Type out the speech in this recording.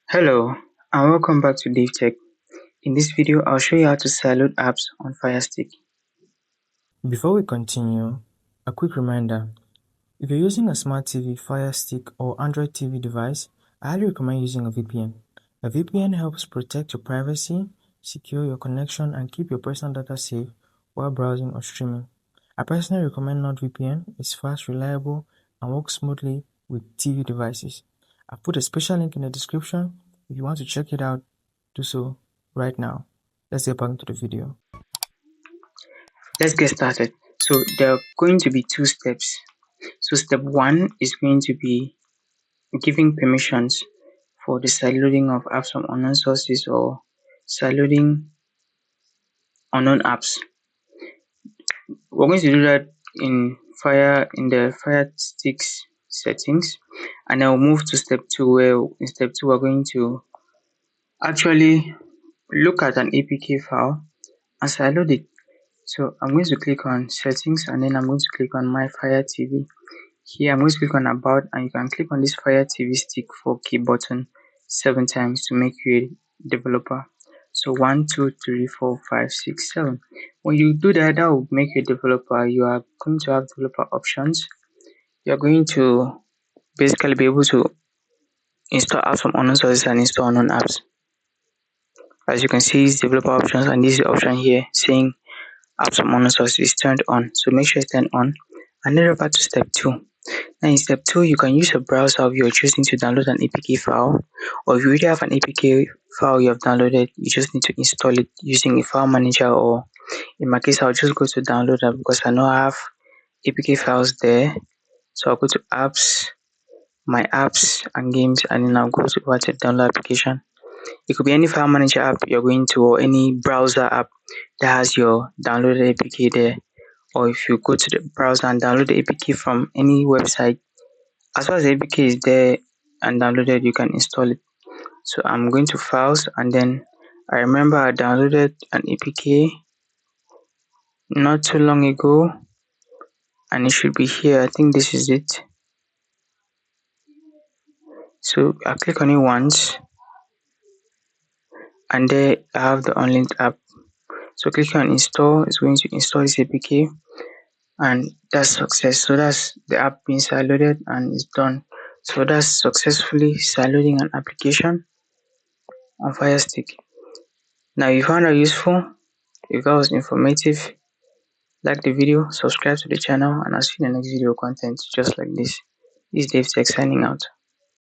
Hello and welcome back to DaveTech. In this video, I'll show you how to sideload apps on Firestick. Before we continue, a quick reminder. If you're using a smart TV, Firestick, or Android TV device, I highly recommend using a VPN. A VPN helps protect your privacy, secure your connection, and keep your personal data safe while browsing or streaming. I personally recommend NordVPN. It's fast, reliable, and works smoothly with TV devices. I've put a special link in the description. If you want to check it out, do so right now. Let's get back into the video. Let's get started. So there are going to be two steps. So step 1 is going to be giving permissions for the sideloading of apps from unknown sources or sideloading unknown apps. We're going to do that in the Firestick settings, and then we'll move to step 2, where in step 2 we're going to actually look at an APK file and sideload it. So I'm going to click on settings, and then I'm going to click on my Fire TV. Here I'm going to click on about, and you can click on this Fire TV stick 4K button 7 times to make you a developer. So 1, 2, 3, 4, 5, 6, 7. When you do that, that will make you a developer. You are going to have developer options. You're going to basically be able to install apps from unknown sources and install unknown apps. As you can see, it's developer options, and this is the option here saying apps from unknown sources is turned on. So make sure it's turned on, and then over to step 2. Now in step 2, you can use a browser if you're choosing to download an APK file, or if you already have an APK file you have downloaded, you just need to install it using a file manager, or in my case, I'll just go to downloader because I know I have APK files there. So I'll go to apps, my apps and games, and then I'll go to over to download application. It could be any file manager app you're going to, or any browser app that has your downloaded APK there. Or if you go to the browser and download the APK from any website, as far as the APK is there and downloaded, you can install it. So I'm going to files, and then I remember I downloaded an APK not too long ago, and it should be here. I think this is it. So I click on it once, and there I have the unlinked app. So clicking on install is going to install this APK, and that's success. So that's the app being sideloaded and it's done. So that's successfully sideloading an application on Firestick. Now, if you found that useful, if that was informative, like the video, subscribe to the channel, and I'll see you in the next video content just like this. This is DaveTech signing out.